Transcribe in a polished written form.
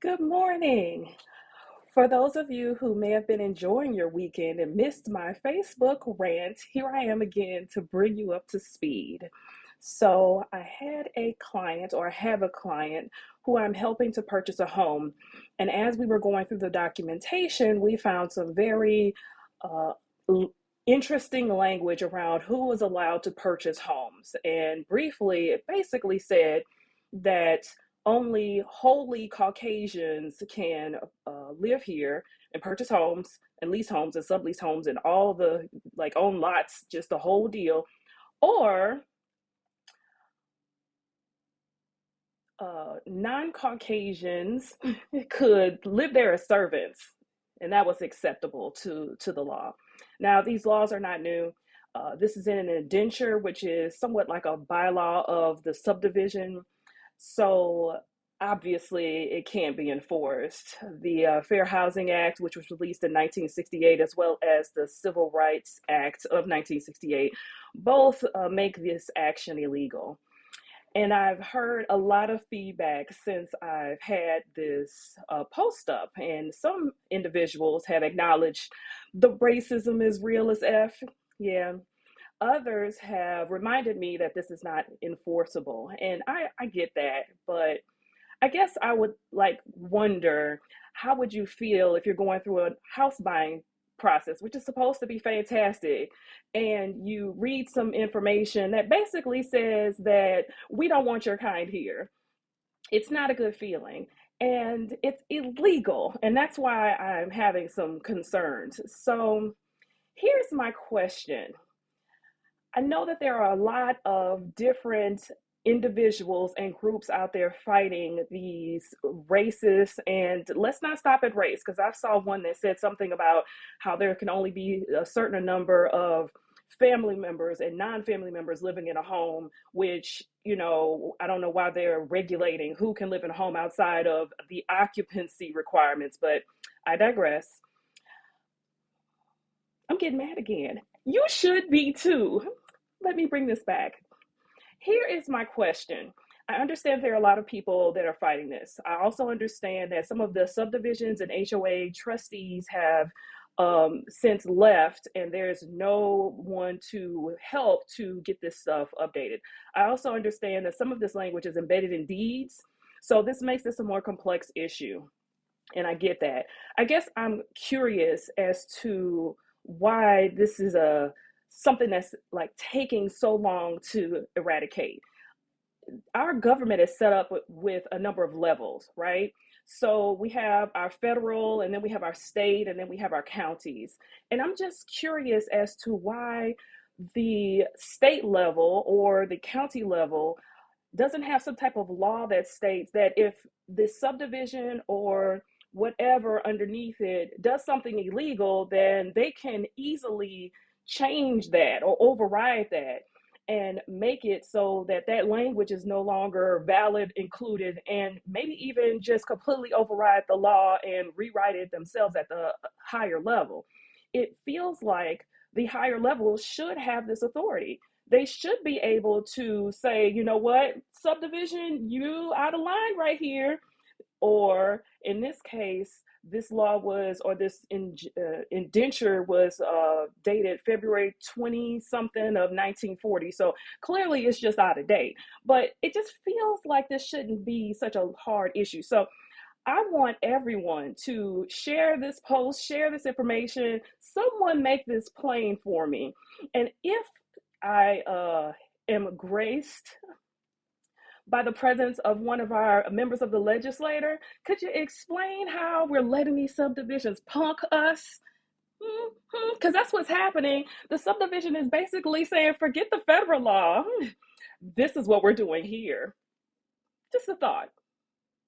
Good morning. For those of you who may have been enjoying your weekend and missed my Facebook rant, here I am again to bring you up to speed. So, I had a client, or I have a client, who I'm helping to purchase a home. And as we were going through the documentation, we found some very uh, interesting language around who was allowed to purchase homes. And briefly, it basically said that only wholly Caucasians can live here and purchase homes and lease homes and sublease homes and all the like own lots, just the whole deal. Or non-Caucasians could live there as servants, and that was acceptable to the law. Now, these laws are not new. This is in an indenture, which is somewhat like a bylaw of the subdivision. So obviously, it can't be enforced. The Fair Housing Act, which was released in 1968, as well as the Civil Rights Act of 1968, both make this action illegal. And I've heard a lot of feedback since I've had this post up, and some individuals have acknowledged the racism is real as F. Yeah. Others have reminded me that this is not enforceable. And I get that, but I guess I would like wonder, how would you feel if you're going through a house buying process, which is supposed to be fantastic, and you read some information that basically says that we don't want your kind here? It's not a good feeling. And it's illegal. And that's why I'm having some concerns. So here's my question. I know that there are a lot of different individuals and groups out there fighting these racists, and let's not stop at race, because I saw one that said something about how there can only be a certain number of family members and non-family members living in a home, which, I don't know why they're regulating who can live in a home outside of the occupancy requirements, but I digress. I'm getting mad again. You should be too. Let me bring this back. Here is my question. I understand there are a lot of people that are fighting this. I also understand that some of the subdivisions and HOA trustees have since left, and there's no one to help to get this stuff updated. I also understand that some of this language is embedded in deeds, so this makes this a more complex issue, and I get that. I guess I'm curious as to why this is a something that's like taking so long to eradicate. Our government is set up with a number of levels, right? So we have our federal, and then we have our state, and then we have our counties. And I'm just curious as to why the state level or the county level doesn't have some type of law that states that if this subdivision or whatever underneath it does something illegal, then they can easily change that or override that and make it so that that language is no longer valid, included, and maybe even just completely override the law and rewrite it themselves at the higher level. It feels like the higher levels should have this authority. They should be able to say, you know what, subdivision, you out of line right here. Or in this case, this law was, or this indenture was dated February 20 something of 1940. So clearly it's just out of date. But it just feels like this shouldn't be such a hard issue. So I want everyone to share this post, share this information. Someone make this plain for me. And if I am graced by the presence of one of our members of the legislature, could you explain how we're letting these subdivisions punk us? Because that's what's happening. The subdivision is basically saying, forget the federal law. This is what we're doing here. Just a thought.